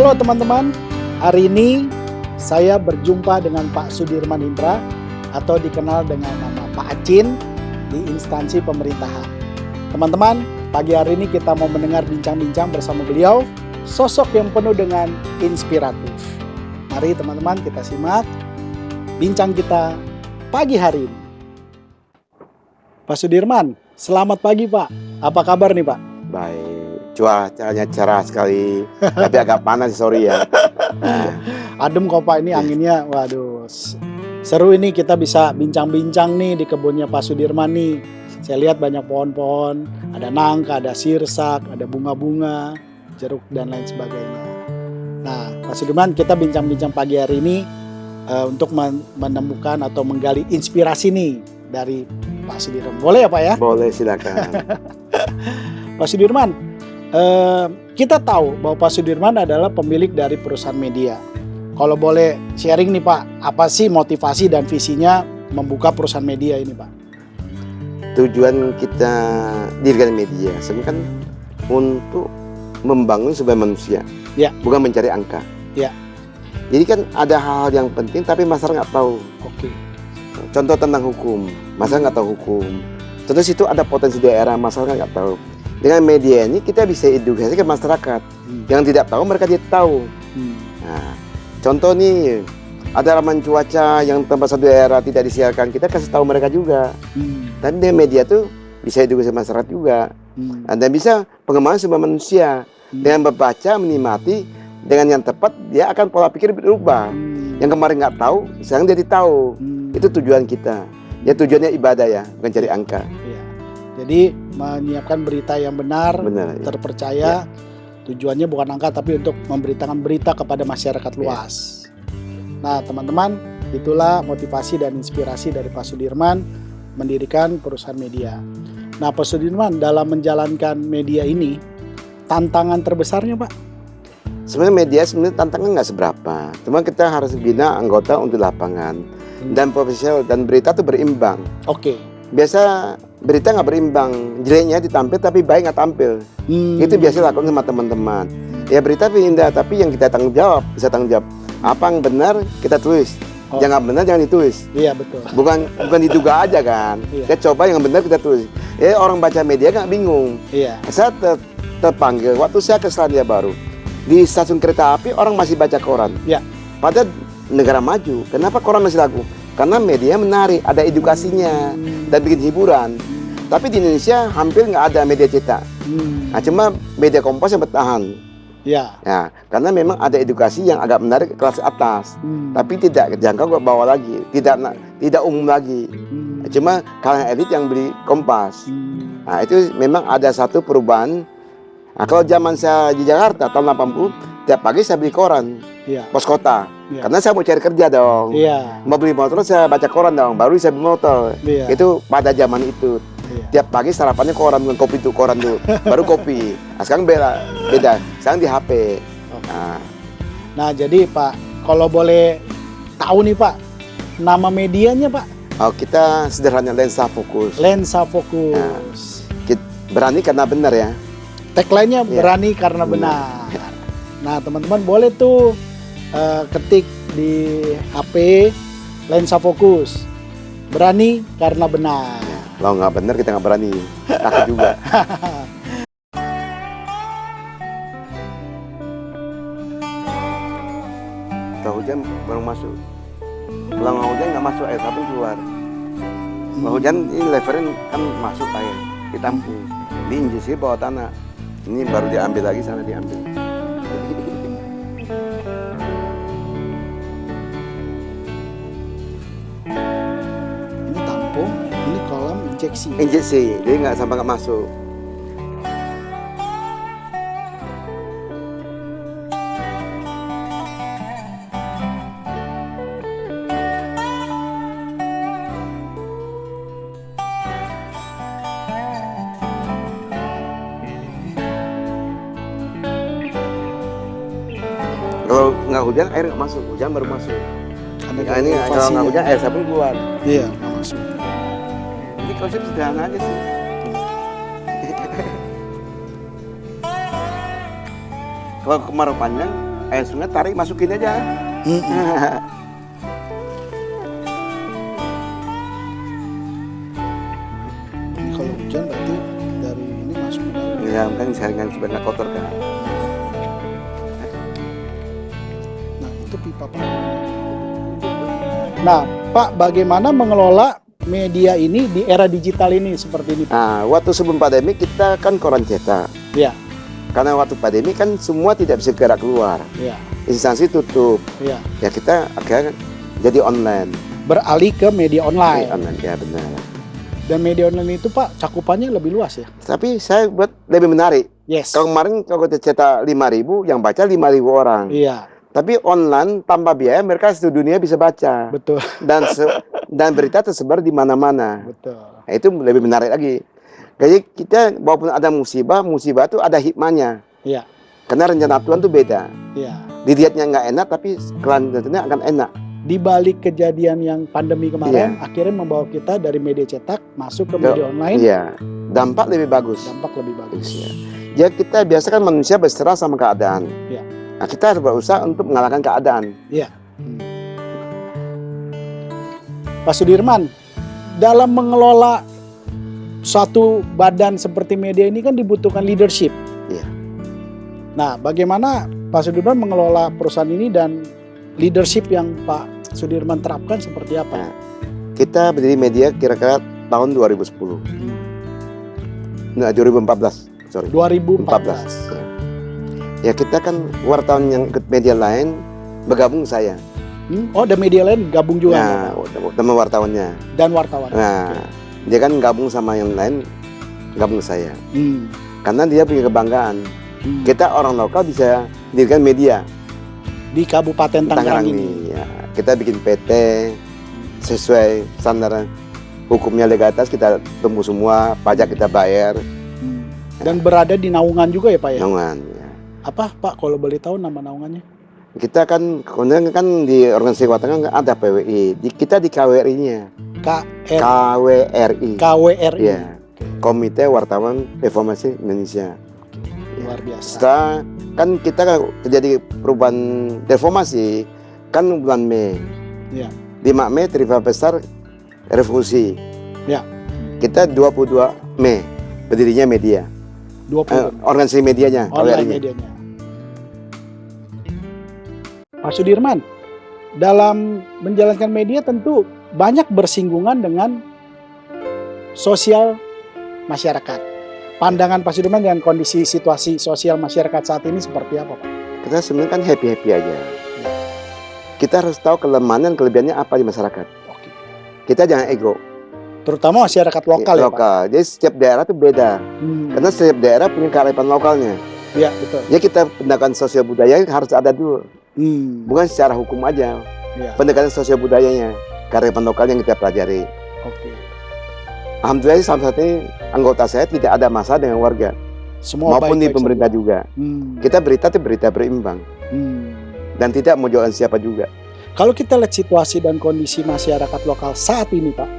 Halo teman-teman, hari ini saya berjumpa dengan Pak Sudirman Indra atau dikenal dengan nama Pak Acin di instansi pemerintahan. Teman-teman, pagi hari ini kita mau mendengar bincang-bincang bersama beliau, sosok yang penuh dengan inspiratif. Mari teman-teman kita simak bincang kita pagi hari ini. Pak Sudirman, selamat pagi Pak. Apa kabar nih Pak? Baik, cuacanya cerah sekali, tapi agak panas sorry ya. Adem kok Pak, ini anginnya, waduh, seru ini kita bisa bincang-bincang nih di kebunnya Pak Sudirman nih. Saya lihat banyak pohon-pohon, ada nangka, ada sirsak, ada bunga-bunga, jeruk dan lain sebagainya. Nah, Pak Sudirman, kita bincang-bincang pagi hari ini untuk menemukan atau menggali inspirasi nih dari Pak Sudirman. Boleh ya Pak ya? Boleh, silakan. Pak Sudirman, kita tahu bahwa Pak Sudirman adalah pemilik dari perusahaan media. Kalau boleh sharing nih Pak, apa sih motivasi dan visinya membuka perusahaan media ini Pak? Tujuan kita dirikan media sebenarnya kan untuk membangun sebagai manusia, Ya. bukan mencari angka. Ya. Jadi kan ada hal-hal yang penting tapi masyarakat nggak tahu. Oke. Contoh tentang hukum, masyarakat nggak tahu hukum. Contoh situ ada potensi daerah, masyarakat nggak tahu. Dengan media ini kita bisa edukasi ke masyarakat. Yang tidak tahu mereka dia tahu. Nah, contoh nih ada ramalan cuaca yang tempat satu daerah tidak disiarkan, kita kasih tahu mereka juga. Dan dengan media tuh bisa edukasi masyarakat juga. Dan bisa pengembangan sebuah manusia dengan membaca, menikmati dengan yang tepat dia akan pola pikir berubah. Yang kemarin nggak tahu, sekarang jadi tahu. Itu tujuan kita. Ya tujuannya ibadah ya, bukan cari angka. Ya. Jadi menyiapkan berita yang benar, terpercaya. Tujuannya bukan angka tapi untuk memberitakan berita kepada masyarakat luas. Nah teman-teman, itulah motivasi dan inspirasi dari Pak Sudirman mendirikan perusahaan media. Nah Pak Sudirman, dalam menjalankan media ini, tantangan terbesarnya Pak? Sebenarnya media tantangan nggak seberapa. Cuma kita harus bina anggota untuk lapangan dan profesional dan berita tuh berimbang. Oke. Biasa berita nggak berimbang, jeleknya ditampil tapi baik nggak tampil. Itu biasa lakukan sama teman-teman. Ya berita indah tapi yang kita tanggung jawab, bisa tanggung jawab. Apa yang benar kita tulis, yang nggak benar jangan ditulis. Iya betul. Bukan diduga aja kan. Kita coba yang benar kita tulis. Orang baca media nggak bingung. Iya. Saya terpanggil waktu saya ke Selandia Baru. Di stasiun kereta api orang masih baca koran. Ya. Padahal negara maju, kenapa koran masih laku? Karena media menarik, ada edukasinya dan bikin hiburan. Tapi di Indonesia hampir nggak ada media cetak. Nah, cuma media Kompas yang bertahan. Ya. Ya, karena memang ada edukasi yang agak menarik kelas atas, tapi tidak jangkau ke bawah lagi, tidak umum lagi. Cuma kalangan elit yang beli Kompas. Nah, itu memang ada satu perubahan. Nah, kalau zaman saya di Jakarta tahun 80, tiap pagi saya beli koran, Pos Kota. Karena saya mau cari kerja dong. Mau beli motor saya baca koran dong, baru saya beli motor. Itu pada zaman itu. Tiap pagi sarapannya koran, bukan kopi tuh, koran dulu, baru kopi. Nah, sekarang beda. Sekarang di HP. Nah, jadi Pak, kalau boleh tahu nih Pak, nama medianya Pak? Oh, kita sederhana Lensa Fokus. Lensa Fokus. Nah, berani karena benar ya. Tagline-nya berani karena benar. Nah, teman-teman boleh tuh ketik di HP Lensa Fokus. Berani karena benar. Kalau nggak benar kita nggak berani, takut juga. Kalau hujan baru masuk. Kalau nggak hujan nggak masuk air, tapi keluar. Kalau hujan ini leveran kan masuk air, ditampung, diinjeksi bawah tanah. Ini baru diambil lagi, sana diambil. Ini tampung, ini kolam injeksi. Injeksi, jadi nggak sampai nggak masuk. Kalau nggak hujan air nggak masuk, hujan baru masuk. Nah, ini kalau nggak hujan air sabun keluar. Iya, nggak masuk. Ini konsep sederhana aja sih. Kalau kemarau panjang air sungai tarik masukin aja. Ini kalau hujan berarti dari ini masuk ke dalam. Ya kan saringan sebenarnya kotor kan. Nah itu pipa Pak. Nah Pak, bagaimana mengelola media ini di era digital ini seperti ini Pak? Nah, waktu sebelum pandemi kita kan koran cetak. Ya, Karena waktu pandemi kan semua tidak bisa gerak keluar. ya, Instansi tutup. ya. Ya kita akhirnya jadi online. Beralih ke media online. Online ya benar. Dan media online itu Pak cakupannya lebih luas ya? Tapi saya buat lebih menarik. Yes. Kalau kemarin kalau kita cetak 5.000, yang baca 5.000 orang. Iya, Tapi online tanpa biaya mereka sedunia bisa baca. betul, Dan berita tersebar di mana-mana. betul. Nah, itu lebih menarik lagi. Jadi kita walaupun ada musibah itu ada hikmahnya. Iya, Karena rencana Tuhan itu beda. iya. Dilihatnya nggak enak tapi kelanjutannya akan enak. Di balik kejadian yang pandemi kemarin, akhirnya membawa kita dari media cetak masuk ke media online, Iya. Dampak lebih bagus. dampak lebih bagus. Ya. Ya kita biasa kan manusia berserah sama keadaan. Iya. Nah, kita harus berusaha untuk mengalahkan keadaan. Pak Sudirman, dalam mengelola suatu badan seperti media ini kan dibutuhkan leadership. Iya. Nah, bagaimana Pak Sudirman mengelola perusahaan ini dan leadership yang Pak Sudirman terapkan seperti apa? Kita berdiri media kira-kira tahun 2010. Nah, 2014. Sorry. 2014. Ya kita kan wartawan yang ikut media lain bergabung saya. Oh, ada media lain gabung juga Nah, teman wartawannya. dan wartawan. Nah, dia kan gabung sama yang lain, gabung saya. Hmm. Karena dia punya kebanggaan. Hmm. Kita orang lokal bisa dirikan media Di Kabupaten Tangerang ini. Ya, kita bikin PT sesuai standar hukumnya legalitas, kita tunggu semua, pajak kita bayar. Hmm. Dan berada di naungan juga ya Pak ya? Naungan. Ya. Apa Pak kalau boleh tahu nama naungannya? Kita kan kemudian kan di organisasi keuangan ada PWI, kita di KWRI-nya. KWRI. KWRI. Ya. Komite Wartawan Reformasi Indonesia. Luar biasa. Setelah kan kita terjadi perubahan reformasi kan bulan Mei. Ya. 5 Mei terima besar revolusi. Ya. Kita 22 Mei berdirinya media. 20 Organisasi medianya. online KWRI-nya. medianya. Pak Sudirman, dalam menjalankan media tentu banyak bersinggungan dengan sosial masyarakat. Pandangan Pak Sudirman dengan kondisi situasi sosial masyarakat saat ini seperti apa Pak? Kita sebenarnya kan happy-happy aja. Kita harus tahu kelemahan dan kelebihannya apa di masyarakat. Oke. Kita jangan ego. Terutama masyarakat lokal ya Pak? Lokal. Jadi setiap daerah itu beda. Karena setiap daerah punya kearifan lokalnya. Iya betul. Ya kita pendekatan sosial budaya harus ada dulu. Bukan secara hukum aja. Ya. Pendekatan sosial budayanya, kearifan lokal yang kita pelajari. Oke. Alhamdulillah sampai saat ini anggota saya tidak ada masalah dengan warga. Semua maupun di baik-baik pemerintah saja. juga. Kita berita itu berita berimbang dan tidak mau jualan siapa juga. Kalau kita lihat situasi dan kondisi masyarakat lokal saat ini Pak,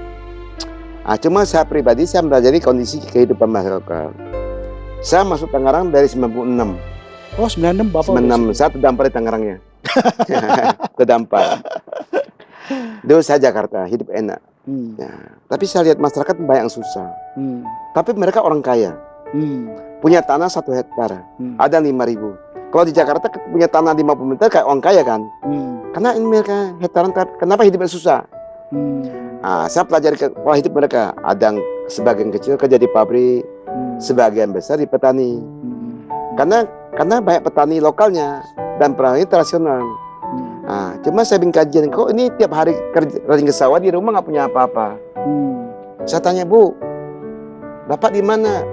Cuma saya pribadi saya mempelajari kondisi kehidupan masyarakat. Saya masuk Tangerang dari 96. oh 96 Bapak 96 saya terdampar di Tangerangnya. Terdampar. Dulu saya Jakarta, hidup enak. Ya, tapi saya lihat masyarakat banyak yang susah. Tapi mereka orang kaya. Punya tanah 1 hektar, ada 5.000. Kalau di Jakarta punya tanah 50 meter kayak orang kaya kan. Karena ini mereka hektaran, kenapa hidupnya susah? Saya pelajari pola hidup mereka. Ada yang sebagian kecil kerja di pabrik, sebagian besar di petani. Karena banyak petani lokalnya dan petani tradisional. Cuma saya bikin kajian, kok ini tiap hari rajin ke sawah, di rumah nggak punya apa-apa. Saya tanya, Bu, Bapak di mana?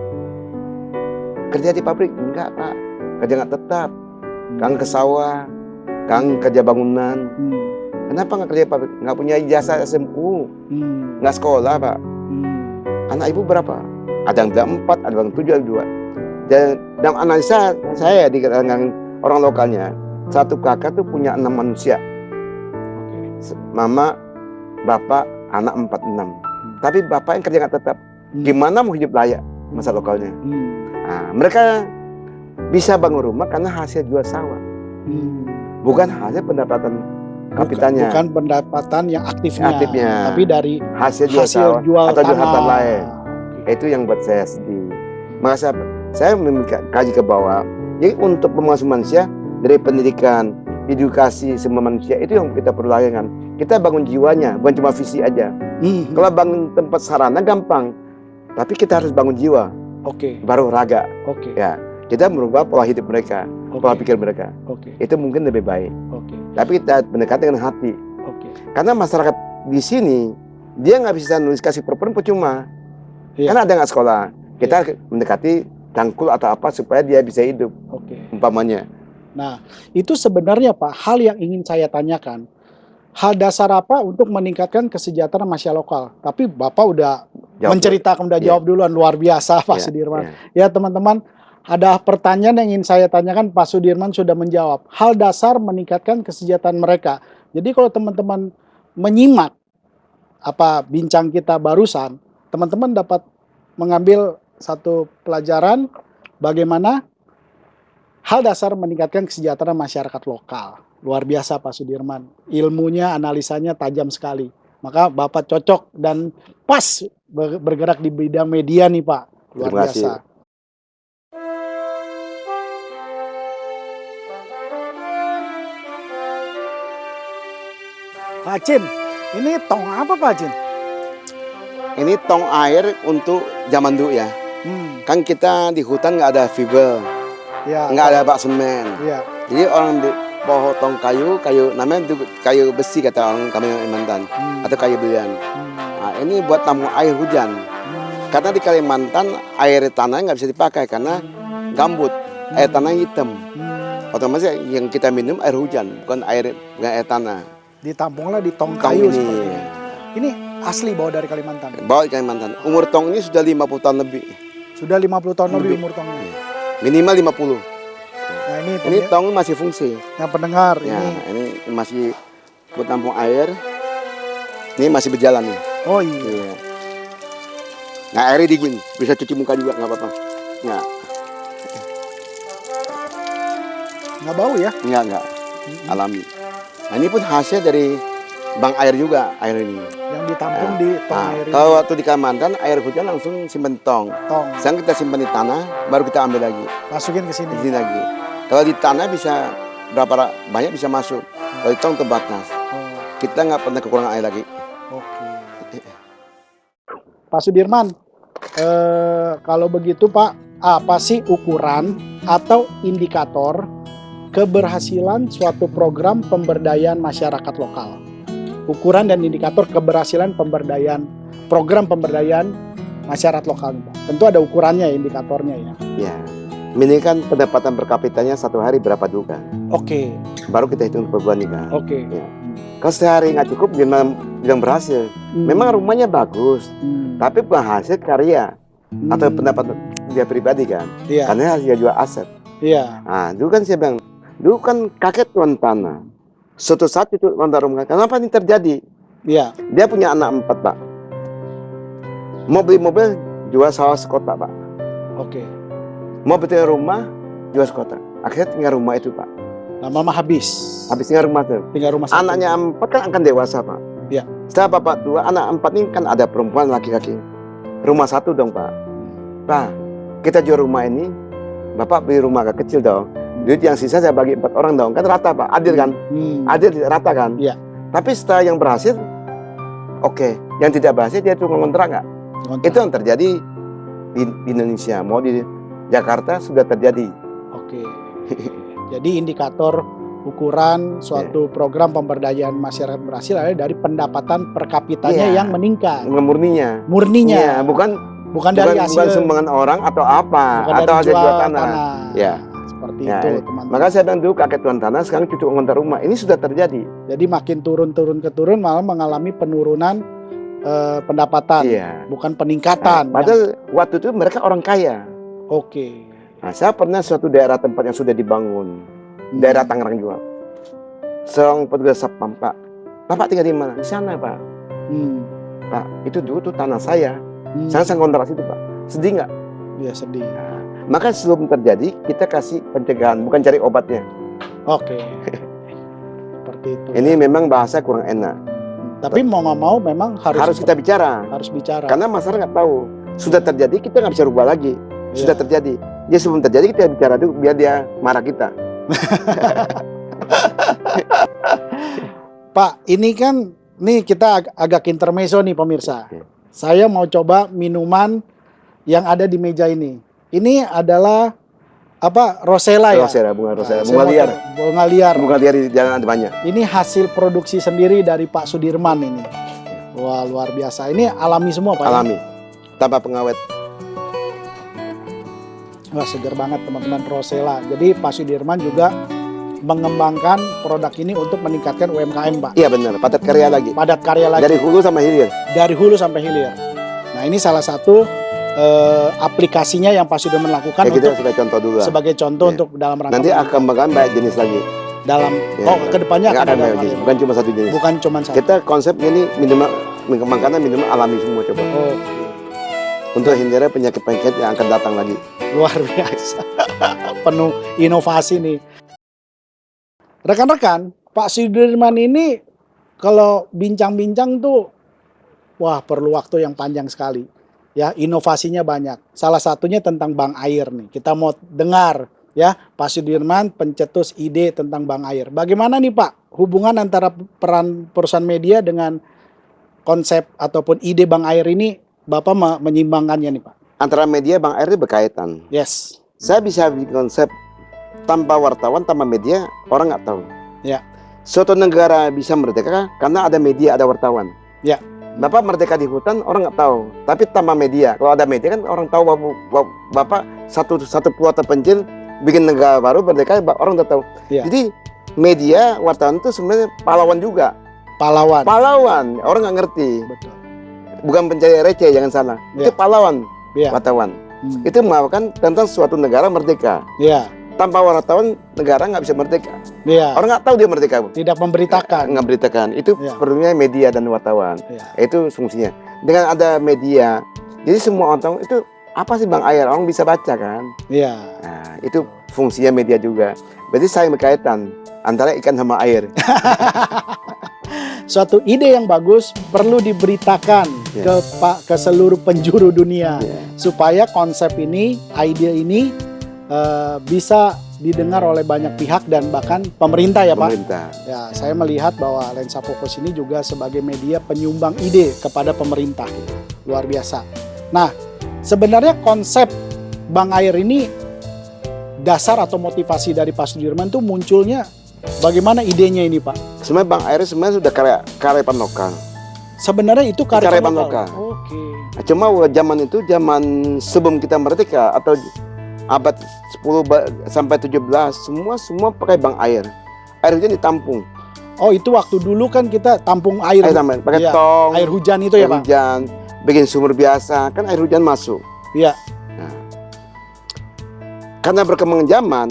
Kerja di pabrik? Enggak Pak, kerja nggak tetap. Kang ke sawah, Kang kerja bangunan. Kenapa nggak kerja pabrik? Nggak punya ijazah SMU, nggak sekolah Pak. Anak ibu berapa? Ada yang bilang 4, ada yang 7, ada 2. Dan dalam analisa saya di kalangan orang lokalnya, satu kakak tuh punya 6 manusia. Mama, bapak, anak 4, 6. Tapi bapak yang kerja nggak tetap. Gimana mau hidup layak masa lokalnya? Mereka bisa bangun rumah karena hasil jual sawah. bukan hasil pendapatan kapitalnya, bukan pendapatan yang aktifnya, tapi dari hasil jual atau jual harta lain. Itu yang buat saya sedih. Maka saya mengkaji ke bawah. Jadi untuk pembangunan manusia dari pendidikan, edukasi semua manusia itu yang kita perlu lakukan. Kita bangun jiwanya, bukan cuma visi aja. Kalau bangun tempat sarana gampang, tapi kita harus bangun jiwa. Baru raga. Ya, kita merubah pola hidup mereka, pola pikir mereka. Itu mungkin lebih baik. Tapi kita mendekati dengan hati. Karena masyarakat di sini dia nggak bisa nulis kasih perempuan percuma. Karena ada nggak sekolah. Kita mendekati cangkul atau apa supaya dia bisa hidup. Umpamanya. Nah, itu sebenarnya Pak, hal yang ingin saya tanyakan. Hal dasar apa untuk meningkatkan kesejahteraan masyarakat lokal? Tapi Bapak udah menceritakan, udah jawab duluan, luar biasa Pak Sudirman. Ya teman-teman, ada pertanyaan yang ingin saya tanyakan, Pak Sudirman sudah menjawab. Hal dasar meningkatkan kesejahteraan mereka. Jadi kalau teman-teman menyimak apa bincang kita barusan, teman-teman dapat mengambil satu pelajaran bagaimana hal dasar meningkatkan kesejahteraan masyarakat lokal. Luar biasa Pak Sudirman. Ilmunya, analisanya tajam sekali. Maka Bapak cocok dan pas bergerak di bidang media nih Pak. Luar biasa. Pak Acin, ini tong apa Pak Acin? Ini tong air untuk zaman dulu ya. Kan kita di hutan nggak ada fiber, nggak ada bak semen. Jadi orang di potong kayu namanya itu kayu besi kata orang kami Kalimantan, atau kayu belian. Nah, ini buat tampung air hujan. Karena di Kalimantan air tanah nggak bisa dipakai karena gambut, air tanah hitam. Otomatis yang kita minum air hujan, bukan air tanah. Ditampunglah di tong kayu seperti ini. Ini asli bawa dari Kalimantan? Bawa dari Kalimantan. Umur tong ini sudah 50 tahun lebih. Sudah 50 tahun lebih umur tongnya? Minimal 50. Nah, ini tong masih fungsi. Yang pendengar ya, ini masih buat tampung air. Ini masih berjalan nih. Oh iya. Nah airnya dingin, bisa cuci muka juga nggak apa-apa. Nggak bau ya? Nggak. Alami. Nah ini pun hasil dari bank air juga air ini. Yang ditampung di tong air ini. Kalau waktu di Kalimantan air hujan langsung simpen tong. Sekarang kita simpan di tanah, baru kita ambil lagi. Masukin ke sini. Di sini lagi. Kalau di tanah bisa berapa banyak bisa masuk. Kalau di tong terbatas. Kita nggak pernah kekurangan air lagi. Pak Sudirman, kalau begitu Pak, apa sih ukuran atau indikator keberhasilan suatu program pemberdayaan masyarakat lokal? Ukuran dan indikator keberhasilan program pemberdayaan masyarakat lokal, Pak. Tentu ada ukurannya, indikatornya ya. Ya, ini kan pendapatan per kapitanya satu hari berapa juga. Baru kita hitung per bulan kan. Ya. Kalau sehari nggak cukup, bilang berhasil. Memang rumahnya bagus, tapi bukan hasil karya atau pendapatan dia pribadi kan. Karena harus dia jual aset. Nah, dulu kan saya bilang, dulu kan kakek tuan tanah. Suatu saat itu rumah, kenapa ini terjadi? Dia punya anak 4 Pak. Mau beli mobil, jual sawah sekota Pak. Mau beli rumah, jual sekota. Akhirnya tinggal rumah itu Pak. Lama-lama habis tinggal rumah itu. Anaknya 4 kan akan dewasa Pak. Setelah Bapak 2, anak 4 ini kan ada perempuan laki-laki. Rumah 1 dong Pak. Pak, kita jual rumah ini, Bapak beli rumah agak kecil dong. Duit yang sisa saya bagi 4 orang dong, kan rata Pak, adil kan? Adil rata kan? Tapi setelah yang berhasil, yang tidak berhasil dia tuh ngontrak nggak? Itu yang terjadi di Indonesia, mau di Jakarta sudah terjadi. Jadi indikator ukuran suatu program pemberdayaan masyarakat berhasil adalah dari pendapatan per kapitanya yang meningkat. Murninya. Bukan dari hasil. Bukan sumbangan orang atau apa, atau hasil jual tanah. Seperti itu teman-teman. Maka saya bilang dulu kakek tuan tanah, sekarang cucu ngontrak rumah. Ini sudah terjadi. Jadi makin turun malah mengalami penurunan pendapatan, bukan peningkatan. Padahal waktu itu mereka orang kaya. Nah, saya pernah suatu daerah tempat yang sudah dibangun, daerah Tangerang juga. Seorang petugas satpam, Pak, Bapak tinggal di mana? Di sana Pak. Pak, itu dulu tuh tanah saya. Saya kontrak situ Pak. Sedih nggak? Sedih. Maka sebelum terjadi kita kasih pencegahan, bukan cari obatnya. Oke. Seperti itu. Ini memang bahasa kurang enak. Tapi mau nggak mau memang Harus kita bicara. harus bicara. Karena masyarakat nggak tahu. Sudah terjadi, kita nggak bisa rubah lagi. Sudah Iya. terjadi. Dia sebelum terjadi kita bicara dulu biar dia marah kita. Pak, ini kan nih kita agak intermezzo nih pemirsa. Oke. Saya mau coba minuman yang ada di meja ini. Ini adalah apa? Rosella ya? Rosella, bunga Rosella, Nah, bunga saya mau liar. coba- Bunga liar. Bunga liar di jalan ada banyak. Ini hasil produksi sendiri dari Pak Sudirman ini. Wah, luar biasa. Ini alami semua, Pak. ya? Alami. Tanpa pengawet. Wah, seger banget teman-teman, Rosella. Jadi Pak Sudirman juga mengembangkan produk ini untuk meningkatkan UMKM, Pak. Iya benar, padat karya lagi. Padat karya lagi. Dari hulu sama hilir. Dari hulu sampai hilir. Nah, ini salah satu aplikasinya yang Pak Sudirman lakukan Ya, kita untuk sebagai contoh dulu lah. sebagai contoh Iya. untuk dalam rangka Nanti akan kembangkan banyak jenis lagi. dalam Ya, kedepannya nggak akan akan ada banyak jenis, bukan cuma satu jenis. bukan cuma satu. Kita konsep ini minuman mengembangkan minuman alami semua coba. Oh, Untuk hindari penyakit-penyakit yang akan datang lagi. luar biasa. Penuh inovasi nih. Rekan-rekan, Pak Sudirman ini kalau bincang-bincang tuh wah, perlu waktu yang panjang sekali. Ya, inovasinya banyak. Salah satunya tentang bank air nih. Kita mau dengar ya, Pak Sudirman pencetus ide tentang bank air. Bagaimana nih Pak hubungan antara peran perusahaan media dengan konsep ataupun ide bank air ini? Bapak menyimbangkannya nih Pak. Antara media bank air itu berkaitan. Yes. Saya bisa bikin konsep tanpa wartawan, tanpa media, orang nggak tahu. Ya. Suatu negara bisa merdeka karena ada media, ada wartawan. Ya. Bapak merdeka di hutan, orang nggak tahu. Tapi tanpa media, kalau ada media kan orang tahu Bapak satu pulau terpencil bikin negara baru merdeka, orang udah tahu. Ya. Jadi media, wartawan itu sebenarnya pahlawan juga. Pahlawan. Pahlawan, orang nggak ngerti. Betul. Bukan pencari receh, jangan salah. Ya. Itu pahlawan, Ya. wartawan. Hmm. Itu melakukan tentang suatu negara merdeka. Ya. Tanpa wartawan, negara nggak bisa merdeka. Ya. Orang nggak tahu dia merdeka. Tidak memberitakan. Nggak beritakan. Itu Ya. perlunya media dan wartawan. Ya. Itu fungsinya. Dengan ada media, jadi semua orang tahu itu apa sih Bang Air. Orang bisa baca kan. Ya. Nah, itu fungsinya media juga. Berarti saling berkaitan antara ikan sama air. Suatu ide yang bagus perlu diberitakan Ya. ke seluruh penjuru dunia Ya. supaya konsep ini, ide ini bisa didengar oleh banyak pihak dan bahkan pemerintah ya Pak. Pemerintah. Ya, saya melihat bahwa Lensa Fokus ini juga sebagai media penyumbang ide kepada pemerintah. Luar biasa. Nah, sebenarnya konsep Bank Air ini dasar atau motivasi dari Pak Sudirman tuh munculnya bagaimana idenya ini Pak? Sebenarnya Bang Air sebenarnya sudah karyawan lokal. Sebenarnya itu Karyawan karyawan lokal. Oke. Nah, cuma zaman itu, zaman sebelum kita merdeka atau abad 10 sampai 17, semua pakai Bank Air. Air hujan ditampung. Oh, itu waktu dulu kan kita tampung air Pakai Iya, tong, air hujan itu ya air Pak? hujan, bikin sumur biasa, kan air hujan masuk. Iya. Nah, karena berkembang zaman,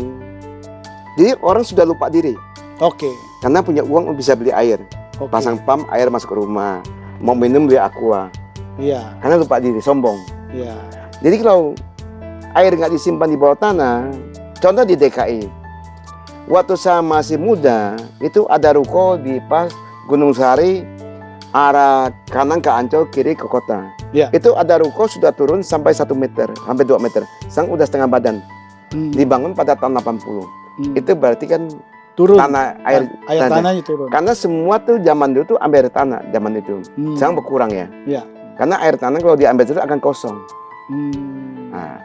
jadi orang sudah lupa diri. Oke. Karena punya uang bisa beli air, Oke. pasang pump, air masuk ke rumah. Mau minum beli aqua. Iya. Karena lupa diri, sombong. Iya. Jadi kalau air nggak disimpan di bawah tanah, contoh di DKI, waktu saya masih muda, itu ada ruko di pas Gunung Sari, arah kanan ke Ancol, kiri ke kota. Ya. Itu ada ruko sudah turun sampai 1 meter, sampai 2 meter. Sang udah setengah badan, dibangun pada tahun 80. Itu berarti kan turun. tanah air Tanahnya turun. Karena semua tuh zaman dulu tuh ambil air tanah zaman itu. Sekarang berkurang ya. Iya. Karena air tanah kalau diambil terus akan kosong. Nah,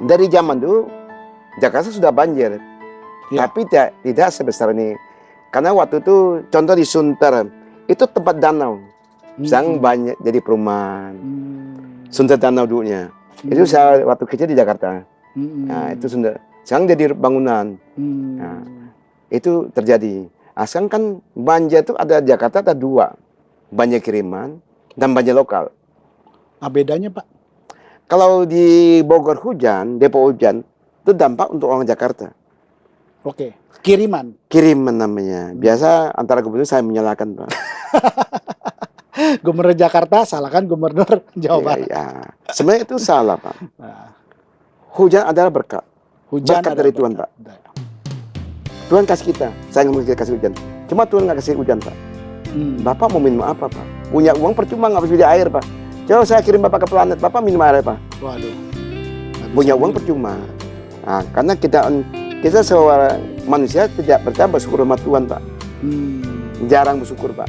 dari zaman dulu Jakarta sudah banjir, Ya. tapi tidak sebesar ini. Karena waktu itu contoh di Sunter itu tempat danau, banyak jadi perumahan. Sunter danau dulunya. Itu saya waktu kecil di Jakarta. Nah, itu Sunter. Sekarang jadi bangunan. Nah, itu terjadi. Sekarang kan banjir itu ada Jakarta ada 2, banjir kiriman dan banjir lokal. Bedanya Pak? Kalau di Bogor hujan, Depok hujan, itu dampak untuk orang Jakarta. Oke. Kiriman. Kiriman namanya. Biasa antara gubernur saya menyalahkan, Pak. Gubernur Jakarta salahkan Gubernur Jawa Barat. Ya. Sebenarnya itu salah, Pak. Nah, Hujan adalah berkat. hujan Berkat ada dari Tuhan, Pak. berkat. Tuhan kasih kita, saya nggak mungkin kasih hujan. Cuma Tuhan nggak kasih hujan, Pak. Bapak mau minum apa, Pak? Punya uang percuma nggak bisa beli air, Pak. Coba saya kirim Bapak ke planet, Bapak minum air apa? Waduh. Punya uang percuma. Nah, karena kita seorang manusia tidak percaya bersyukur sama Tuhan, Pak. Jarang bersyukur, Pak.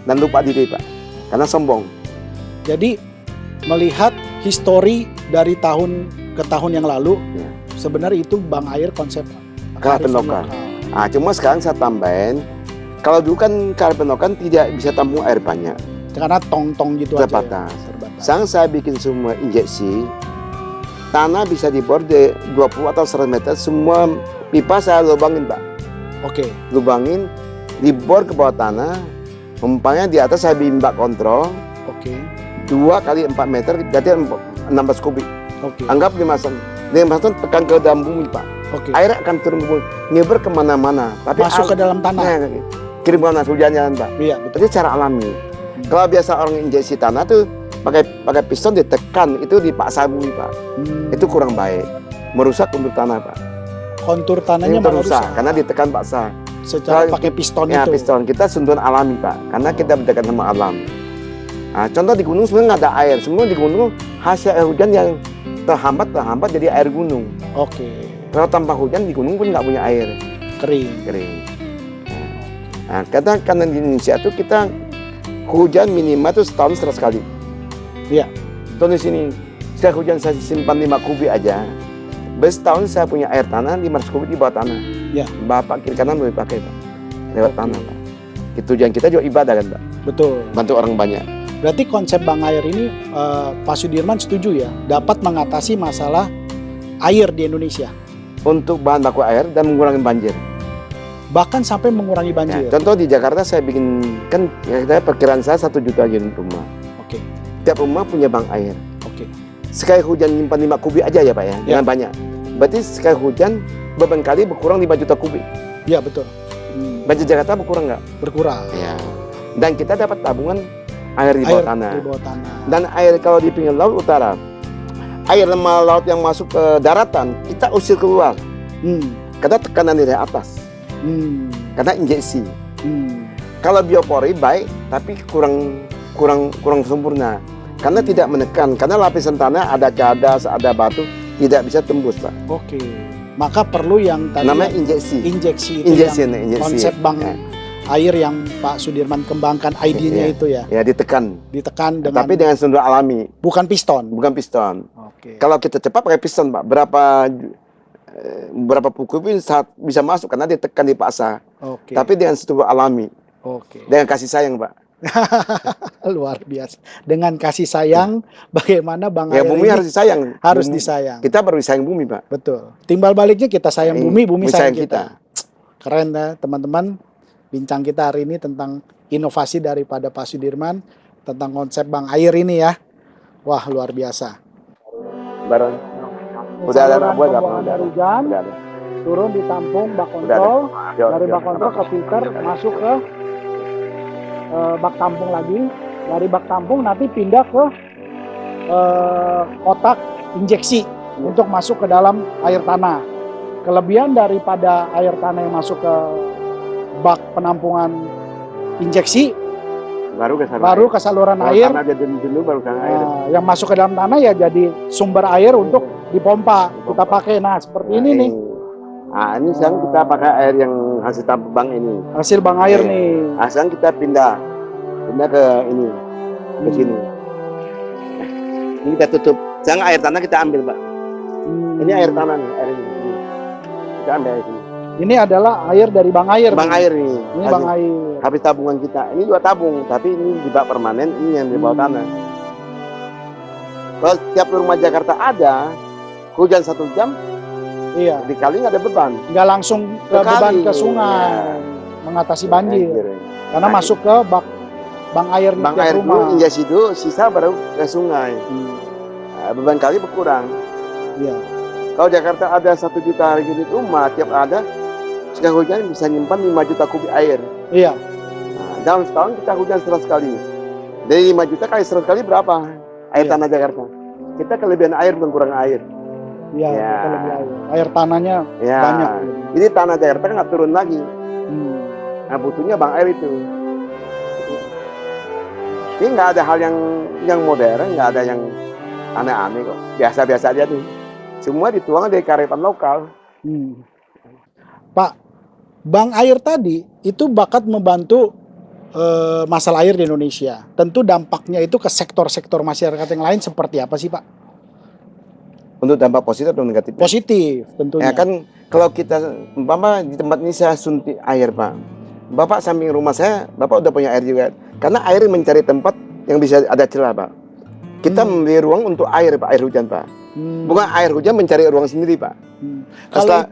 Dan lupa diri, Pak. Karena sombong. Jadi melihat histori dari tahun ke tahun yang lalu, Ya. sebenarnya itu Bang Air konsep Kearifan lokal. Nah, cuma sekarang saya tambahin, kalau dulu kan kearifan lokal tidak bisa tampung air banyak. Karena tong-tong gitu Terbatas. aja. Terbatas. Sekarang saya bikin semua injeksi, tanah bisa dibor di 20 atau 100 meter, semua pipa saya lubangin, Pak. Oke. Lubangin, dibor ke bawah tanah, umpamanya di atas saya bikin bak kontrol, Oke. 2 kali 4 meter, berarti 16 kubik. Oke. Anggap 5 ton. 5 ton tekan ke dalam bumi, Pak. Oke. Air akan turun ke bumi, nyebar kemana-mana. Tapi Masuk ke dalam tanah. Nah, kirim ke mana hujannya, Pak. Iya, betul. Itu cara alami. Kalau biasa orang injeksi tanah tuh pakai piston ditekan, itu dipaksa bumi, Pak. Itu kurang baik, merusak untuk tanah, Pak. Kontur tanahnya Ini malah merusak rusak. karena ditekan paksa. Secara Kalau- pakai piston Ya, itu. piston kita sentuhan alami, Pak, karena kita berdekatan sama alam. Nah, contoh di gunung sebenarnya nggak ada air, semua di gunung hasil air hujan yang terhambat jadi air gunung. Oke. Kalau tanpa hujan di gunung pun nggak punya air, Kering. kering. Nah, karena di Indonesia tuh kita hujan minimal tuh setahun 100 kali. Iya. Contoh di sini, sekali hujan saya simpan 5 kubik aja. Setahun saya punya air tanah 500 kubik di bawah tanah. Ya. Bapak kiri kanan boleh pakai, Pak. Lewat Oke. tanah, Pak. Tujuan kita juga ibadah kan, Pak. Betul. Bantu orang banyak. Berarti konsep Bang Air ini Pak Sudirman setuju ya, dapat mengatasi masalah air di Indonesia. Untuk bahan baku air dan mengurangi banjir. Bahkan sampai mengurangi Ya, banjir. contoh di Jakarta saya bikin, kan ya, perkiraan saya 1 juta unit rumah. Oke. Tiap rumah punya bank air. Oke. Sekali hujan nyimpan 5 kubik aja ya, Pak ya, Ya. jangan banyak. Berarti sekali hujan beban kali berkurang 5 juta kubik. Iya, betul. Banjir Jakarta berkurang nggak? Berkurang. Ya. Dan kita dapat tabungan air di bawah tanah. Di bawah tanah. Dan air kalau di pinggir laut utara, air lemah laut yang masuk ke daratan, kita usir keluar. Karena tekanan dari atas. Karena injeksi. Kalau biopori baik, tapi kurang sempurna. Karena tidak menekan, karena lapisan tanah ada cadas, ada batu, tidak bisa tembus, Pak. Oke. Maka perlu yang tadi Namanya injeksi. injeksi itu Injeksi, yang konsep Bang Ya. Air yang Pak Sudirman kembangkan ID-nya Iya. itu ya, Ya ditekan. ditekan dengan Tapi dengan sumber alami, bukan piston. bukan piston. Oke. Kalau kita cepat pakai piston, Pak, berapa pukul pun saat bisa masuk karena ditekan dipaksa. Oke. Tapi dengan sumber alami, Oke. dengan kasih sayang, Pak. Luar biasa. Dengan kasih sayang, bagaimana Bang Ya Air bumi ini harus disayang. harus Bumi- disayang. Kita baru disayang bumi, Pak. Betul. Timbal baliknya kita sayang bumi, bumi sayang sayang kita. Keren ya teman-teman. Bincang kita hari ini tentang inovasi daripada Pak Sudirman tentang konsep Bang Air ini ya. Wah, luar biasa. Barang. Udah ada Saluran buat apa? pembuangan Udah air ada. hujan Udah ada. turun ditampung bak Udah ada. kontrol, Yuk, dari yuk. bak kontrol ke filter masuk ke bak tampung lagi, dari bak tampung nanti pindah ke kotak injeksi untuk masuk ke dalam air tanah. Kelebihan daripada air tanah yang masuk ke bak penampungan injeksi Baru ke sana. baru ke saluran air. Karena dia dulu baru ke air. Yang masuk ke dalam tanah ya jadi sumber air untuk dipompa. Kita pakai. Nah, seperti ini nih Nah, ini sekarang kita pakai air yang hasil tambang ini. hasil Bang Air Oke. nih. Nah, sekarang kita pindah ke ini, ke sini. Ini kita tutup. Sekarang air tanah kita ambil, Pak. Ini air tanah nih, air ini. Kita ambil air sini. Ini adalah air dari Bang Air. Bang nih. air nih. Ini Bang Air. Habis tabungan kita. Ini juga tabung, tapi ini di bak permanen, ini yang di bawah tanah. Kalau tiap rumah Jakarta ada, hujan 1 jam, Iya. dikali nggak ada beban. Nggak langsung ke Sekali. beban ke sungai Iya. mengatasi banjir. Karena Banjir. masuk ke bak Bang Air di Bang tiap air rumah. dulu, injeksi dulu, sisa baru ke sungai. Nah, beban kali berkurang. Iya. Kalau Jakarta ada 1 juta unit rumah, tiap ada sekali hujan bisa nyimpan 5 juta kubik air. Iya. Nah, dalam setahun kita hujan 100 kali. Dari 5 juta kali 100 kali berapa air Iya. tanah Jakarta? Kita kelebihan air bukan kurang air. Iya, Ya. kita lebih air. Air tanahnya Ya. banyak. Jadi tanah Jakarta nggak turun lagi. Hmm. Nah, butuhnya bang air itu. Ini nggak ada hal yang modern, nggak ada yang aneh-aneh kok. Biasa-biasa aja tuh. Semua dituang dari kearifan lokal. Hmm. Pak, Bang Air tadi itu bakat membantu masalah air di Indonesia. Tentu dampaknya itu ke sektor-sektor masyarakat yang lain seperti apa sih Pak? Untuk dampak positif atau negatif? Positif tentunya. Ya kan kalau kita umpama di tempat ini saya suntik air Pak. Bapak samping rumah saya, Bapak udah punya air juga. Karena air mencari tempat yang bisa ada celah Pak. Kita memberi ruang untuk air Pak, air hujan Pak. Bukan air hujan mencari ruang sendiri Pak.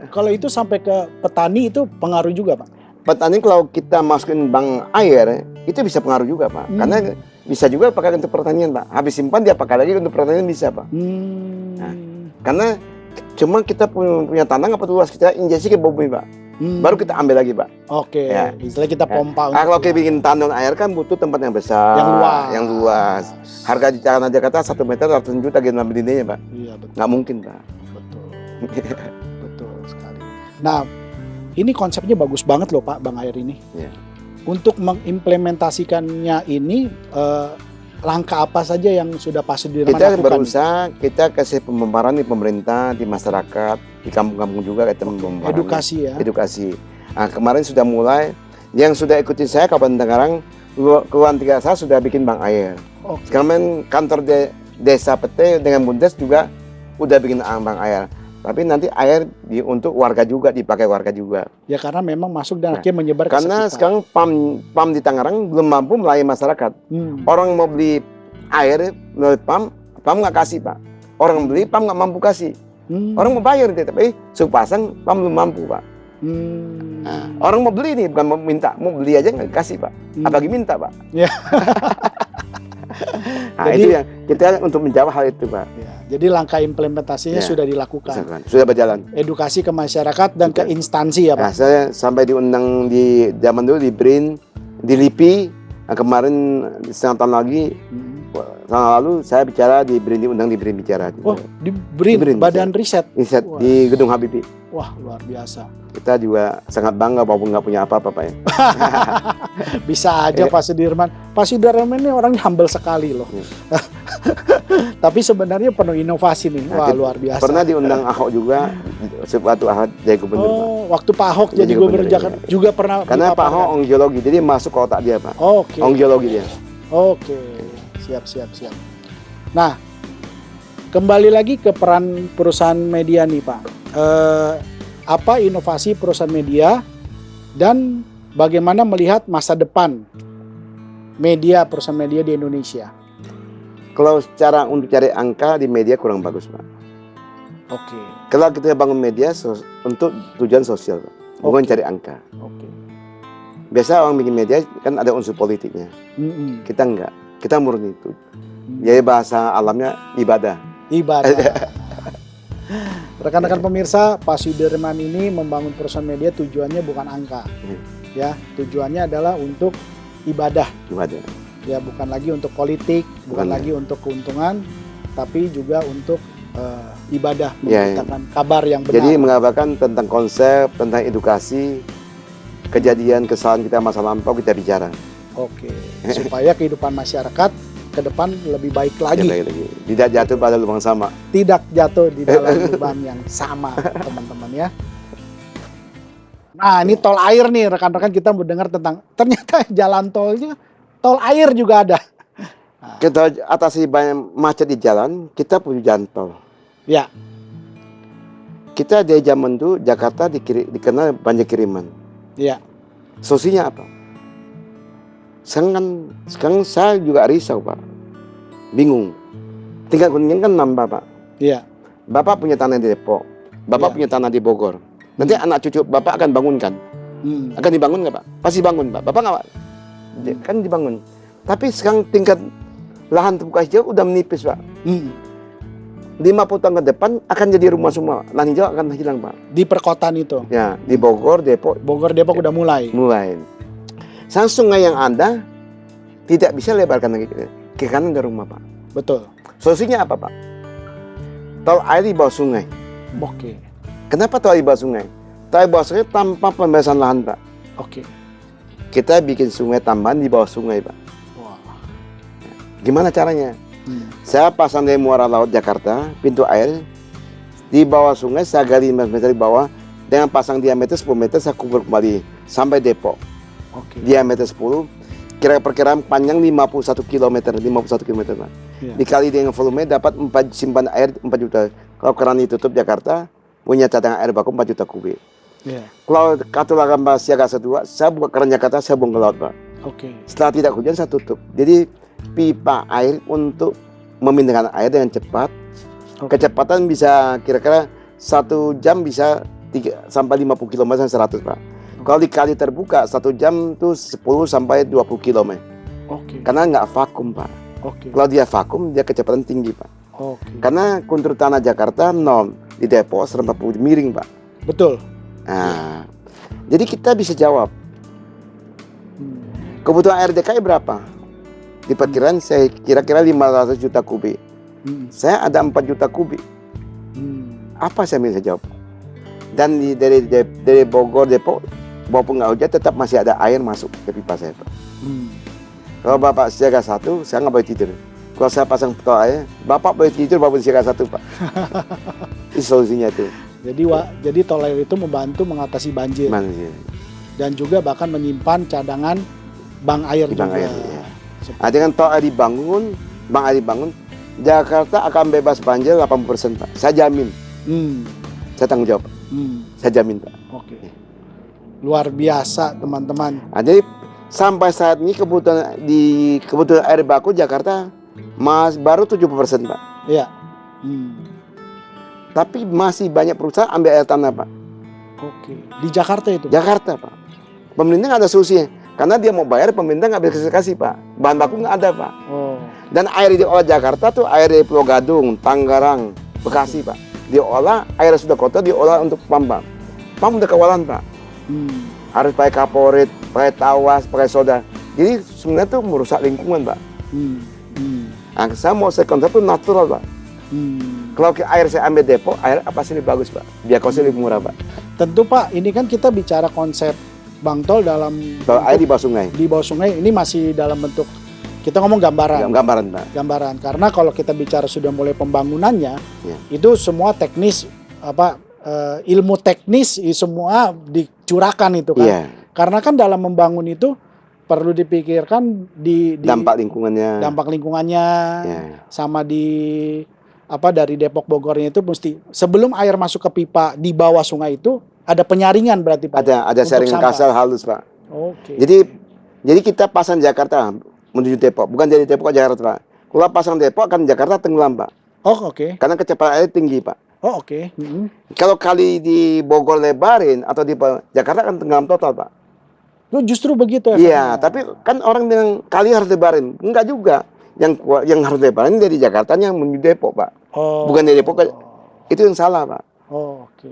Kalau itu sampai ke petani itu pengaruh juga Pak? Petani kalau kita masukin bank air itu bisa pengaruh juga Pak. Karena bisa juga pakai untuk pertanian Pak. Habis simpan dia pakai lagi untuk pertanian bisa Pak. Nah, karena cuma kita punya tanah nggak perlu luas, kita injeksi ke bumi Pak. Baru kita ambil lagi Pak. Oke. Ya. Istilah kita pompa. Kalau kita bikin tandon air kan butuh tempat yang besar, yang luas. Harga di Jakarta 1 meter 100 juta gitu belinya Pak. Iya betul. Nggak mungkin Pak. Betul. Betul sekali. Nah, ini konsepnya bagus banget loh Pak, Bang Air ini. Ya. Untuk mengimplementasikannya ini, langkah apa saja yang sudah Pak Sudirman Kita lakukan? berusaha, kita kasih pemaparan di pemerintah, di masyarakat, di kampung-kampung juga kita memberi Edukasi ya. edukasi. Nah, kemarin sudah mulai, yang sudah ikutin saya Kabupaten Tangerang, Kelurahan Tiga Asa sudah bikin bank air. Oke. Sekarang kantor desa Pete dengan Bundes juga udah bikin bank air. Tapi nanti air untuk warga juga, dipakai warga juga. Ya karena memang masuk dan akhirnya menyebar ke Karena sekitar. sekarang PAM di Tangerang belum mampu melayani masyarakat. Orang mau beli air melalui PAM nggak kasih Pak. Orang beli PAM nggak mampu kasih. Orang mau bayar tapi suruh pasang PAM belum mampu Pak. Nah, orang mau beli nih bukan mau minta, mau beli aja nggak kasih Pak. Apalagi minta Pak. Ya. Nah, Jadi- itu yang kita untuk menjawab hal itu Pak. Ya, jadi langkah implementasinya Ya. sudah dilakukan. Misalkan, sudah berjalan. Edukasi ke masyarakat dan ke instansi ya Nah, Pak. saya sampai diundang di zaman dulu di BRIN, di LIPI. Nah, kemarin setengah tahun lagi, tahun lalu saya bicara di BRIN, diundang di BRIN bicara. Oh, di BRIN, BRIN, Badan Riset. Riset Wah. di Gedung Habibie. Wah, luar biasa. Kita juga sangat bangga walaupun nggak punya apa-apa Pak ya. Bisa aja Pak Sudirman. Pak Sudirman ini orangnya humble sekali loh. Tapi sebenarnya penuh inovasi nih. Wah, Nah, luar biasa. Pernah diundang Ahok juga, waktu Ahok jadi gubernur Pak. Oh, waktu Pak Ahok Jadi jadi gubernur gubernur, Jakarta juga pernah. Karena Pak dipaparkan. Ahok ong geologi, jadi masuk ke otak dia Pak. Oke. Ong geologi dia. Oke. Siap. Nah, kembali lagi ke peran perusahaan media nih Pak. Apa inovasi perusahaan media dan bagaimana melihat masa depan perusahaan media di Indonesia? Kalau secara untuk cari angka di media kurang bagus Pak. Oke. Kalau kita bangun media untuk tujuan sosial Pak, bukan cari angka. Oke. Biasa orang bikin media kan ada unsur politiknya. Kita enggak. Kita murni itu. Jadi bahasa alamnya ibadah. Ibadah. Rekan-rekan pemirsa, Pak Sudirman ini membangun perusahaan media tujuannya bukan angka. Ya, tujuannya adalah untuk ibadah. Ibadah. Ya, bukan lagi untuk politik, bukan Bukan, lagi untuk keuntungan, tapi juga untuk ibadah, Ya, memberitakan kabar yang benar. Jadi mengabarkan tentang konsep, tentang edukasi, kejadian, kesalahan kita masa lampau kita bicara. Oke, supaya kehidupan masyarakat ke depan lebih baik lagi. Lagi. Tidak jatuh pada lubang sama. Tidak jatuh di dalam lubang yang sama, teman-teman ya. Nah, ini tol air nih, rekan-rekan, kita mendengar tentang ternyata jalan tolnya, tol air juga ada. Kita atasi banyak macet di jalan, kita punya jalan tol. Ya, Kita dari zaman itu Jakarta dikenal banjir kiriman. ya. Solusinya apa? Sekarang saya juga risau Pak, bingung. Tingkat kunjungan kan nambah Pak. Iya. Bapak punya tanah di Depok, Bapak punya tanah di Bogor. Nanti anak cucu Bapak akan bangunkan. Akan dibangun nggak Pak? Pasti bangun Pak. Bapak nggak Pak? Kan dibangun. Tapi sekarang tingkat lahan terbuka hijau udah menipis Pak. 50 tahun ke depan akan jadi rumah semua. Lahan hijau akan hilang Pak. Di perkotaan itu, Ya, di Bogor, Depok Bogor, Depok udah mulai. Sang sungai yang ada tidak bisa lebarkan lagi ke kanan ke rumah Pak. Betul. Solusinya apa Pak? Tol air di bawah sungai. Oke. Kenapa toa di bawah sungai? Toa di bawah sungai tanpa pembebasan lahan, Pak. Oke. Kita bikin sungai tambahan di bawah sungai, Pak. Wah. Gimana caranya? Hmm. Saya pasang dari muara laut Jakarta, pintu air di bawah sungai, saya gali 5 meter di bawah dengan pasang diameter 10 meter, saya kubur kembali sampai Depok. Oke. Diameter 10, kira perkiraan panjang 51 km, Pak. Iya. Dikali dengan volume dapat simpan air 4 juta. Kalau keran ditutup Jakarta, punya cadangan air baku 4 juta kubik. Iya. Kalau Katulampa Siaga 1, saya buka keran Jakarta, saya buang ke laut, Pak. Oke. Setelah tidak hujan, saya tutup. Jadi pipa air untuk memindahkan air dengan cepat. Oke. Kecepatan bisa kira-kira 1 jam bisa 3 sampai 50 km sampai 100, Pak. Kalau dikali terbuka 1 jam tuh 10 sampai 20 km. Oke. Karena nggak vakum, Pak. Oke. Kalau dia vakum, dia kecepatan tinggi, Pak. Oke. Karena kontur tanah Jakarta 0, di Depok 140 miring, Pak. Betul. Nah, jadi kita bisa jawab Hmm. kebutuhan air DKI berapa? Diperkirakan saya kira-kira 500 juta kubik. Hmm. Saya ada 4 juta kubik. Hmm. Apa saya bisa jawab? Dan dari Bogor, Depok, walaupun nggak hujan tetap masih ada air masuk ke pipa saya, Pak. Hmm. Kalau Bapak siaga 1, saya nggak boleh tidur. Kalau saya pasang toa air, Bapak boleh tidur, Bapak siaga 1, Pak. Itu solusinya tuh. Jadi tol air itu membantu mengatasi banjir dan juga bahkan menyimpan cadangan bank air Di bank juga. air, ya. Nah, dengan toa air dibangun, bank air dibangun, Jakarta akan bebas banjir 80%, Pak. Saya jamin. Hmm. Saya tanggung jawab. Saya jamin, Pak. Oke. Luar biasa, teman-teman. Nah, jadi sampai saat ini kebutuhan air baku Jakarta baru 70%, Pak. Iya. Hmm. Tapi masih banyak perusahaan ambil air tanah, Pak. Oke. Di Jakarta itu? Jakarta, Pak. Pemerintah nggak ada solusinya. Karena dia mau bayar, pemerintah nggak bisa kasih, Pak. Bahan baku nggak ada, Pak. Oh. Dan air diolah Jakarta tuh air dari Pulau Gadung, Tangerang, Bekasi, Pak. Diolah, air sudah kotor, diolah untuk pam. Pam udah kewalan, Pak. Hmm. Harus pakai kaporit, pakai tawas, pakai soda. Jadi sebenarnya tuh merusak lingkungan, Pak. Hmm. Hmm. Nah, saya mau konsep itu natural, Pak. Hmm. Kalau air saya ambil Depok, air apa sih lebih bagus, Pak? Biar kosnya lebih murah, Pak. Tentu Pak, ini kan kita bicara konsep Bang Tol dalam Kalau air di bawah sungai. di bawah sungai, ini masih dalam bentuk kita ngomong gambaran. Gambaran, Pak. Gambaran, karena kalau kita bicara sudah mulai pembangunannya, Ya. itu semua teknis ilmu teknis semua dicurahkan itu kan. Iya. Karena kan dalam membangun itu perlu dipikirkan di Dampak lingkungannya. dampak lingkungannya, Ya. sama dari Depok Bogornya itu mesti sebelum air masuk ke pipa di bawah sungai itu ada penyaringan berarti Pak. Ada untuk saringan sampah. kasar halus, Pak. Oke. Jadi kita pasang Jakarta menuju Depok, bukan dari Depok ke Jakarta, Pak. Kalau pasang Depok kan Jakarta tenggelam, Pak. Oh, oke. Karena kecepatan air tinggi, Pak. Oh, oke. Mm-mm. Kalau kali di Bogor lebarin atau di Jakarta kan tenggelam total, Pak. Lu justru begitu ya? Iya, tapi kan orang bilang kali harus lebarin. Enggak juga. Yang harus lebarin dari Jakarta yang menuju Depok, Pak. Oh. Bukan dari Depok. Itu yang salah, Pak. Oh, oke.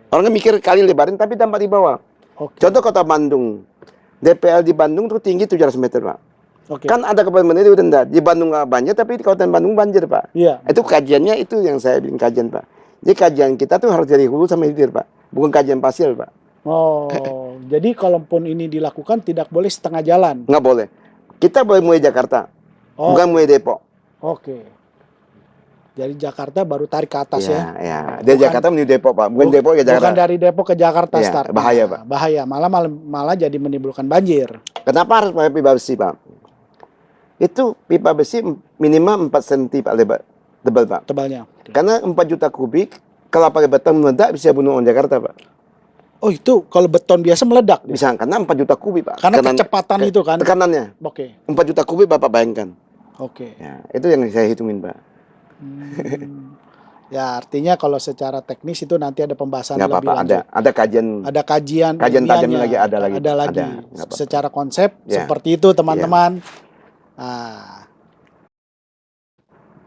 Orang kan mikir kali lebarin tapi dampak di bawah. Oke. Contoh kota Bandung. DPL di Bandung tuh tinggi 700 meter, Pak. Oke. Kan ada kabupaten itu rendah. Di Bandung nggak banjir, tapi di Kabupaten Bandung banjir, Pak. Iya. Itu kajiannya itu yang saya bilang kajian, Pak. Jadi kajian kita tuh harus dari hulu sampai hilir, Pak. Bukan kajian pasir, Pak. Oh, jadi kalaupun ini dilakukan tidak boleh setengah jalan. Nggak boleh. Kita boleh mulai Jakarta, Oh, bukan mulai Depok. oke. Jadi Jakarta baru tarik ke atas ya. Ya. Dari Bukan- Jakarta menuju Depok, Pak. Bukan Depok ke Jakarta. Bukan dari Depok ke Jakarta Iya, start. bahaya, Pak. Bahaya, malah jadi menimbulkan banjir. Kenapa harus pakai pipa besi, Pak? Itu pipa besi minimal 4 cm, Pak, lebar. Tebal, Pak. Tebalnya. Karena 4 juta kubik, kalau pakai beton meledak bisa bunuh orang Jakarta, Pak. Oh, itu kalau beton biasa meledak. Bisa, karena 4 juta kubik, Pak. Karena kecepatan itu kan. Tekanannya. Oke. 4 juta kubik Bapak bayangkan. Oke. Ya, itu yang saya hitungin, Pak. Ya, artinya kalau secara teknis itu nanti ada pembahasan Nggak lebih apa-apa, lanjut. ada kajian. Ada kajian Kajian tajamnya ilmiahnya. lagi, ada lagi. Ada lagi. Ada, nggak apa-apa. Secara konsep Ya. seperti itu, teman-teman.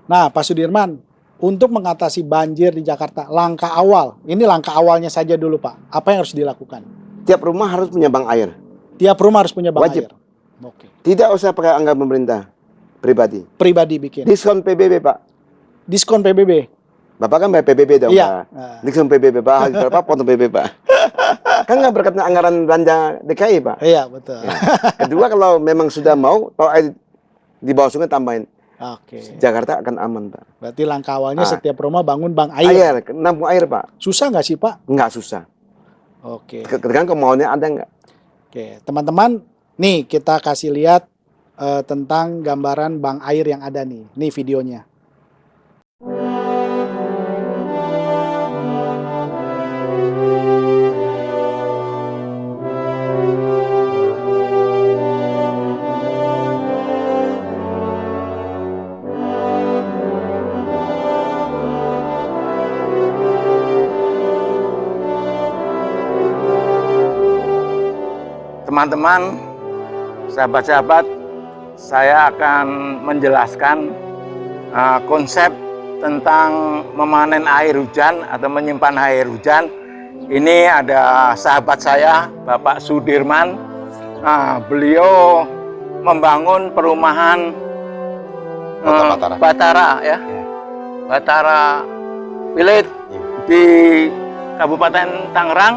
Nah, Pak Sudirman, untuk mengatasi banjir di Jakarta, langkah awal. Ini langkah awalnya saja dulu, Pak. Apa yang harus dilakukan? Tiap rumah harus punya bank air. Tiap rumah harus punya bank Wajib. air. Oke. Tidak usah pakai anggaran pemerintah pribadi. Pribadi bikin. Diskon PBB, Pak. Diskon PBB. Bapak kan bayar PBB dong, Iya. Pak. Langsung PBB, Pak. Habis berapa potong PBB, Pak. Kan nggak berkat anggaran belanja DKI, Pak. Iya, betul. Ya. Kedua, kalau memang sudah mau, kalau air di bawah sungai tambahin. Oke. Jakarta akan aman, Pak. Berarti langkah awalnya Ah. setiap rumah bangun bank air. Nampung air, Pak. Susah nggak sih, Pak? Nggak susah. Oke. Tergantung kemauannya ada nggak. Oke, teman-teman, nih kita kasih lihat tentang gambaran bank air yang ada nih. Nih videonya. Teman-teman, sahabat-sahabat, saya akan menjelaskan konsep tentang memanen air hujan atau menyimpan air hujan. Ini ada sahabat saya, Bapak Sudirman. Beliau membangun perumahan Batara, ya, Batara Village di Kabupaten Tangerang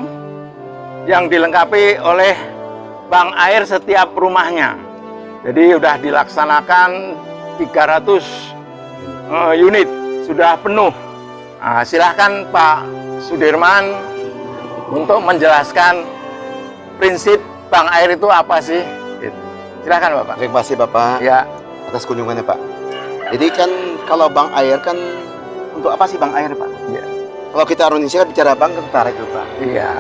yang dilengkapi oleh bank air setiap rumahnya. Jadi sudah dilaksanakan 300 unit, sudah penuh. Silahkan Pak Sudirman untuk menjelaskan prinsip bank air itu apa sih? Silahkan Bapak. Terima kasih, Bapak. Ya. Atas kunjungannya, Pak. Jadi kan kalau bank air kan untuk apa sih bank air, Pak? Ya. Kalau kita orang Indonesia bicara bank kan tarik dulu, Pak. Iya.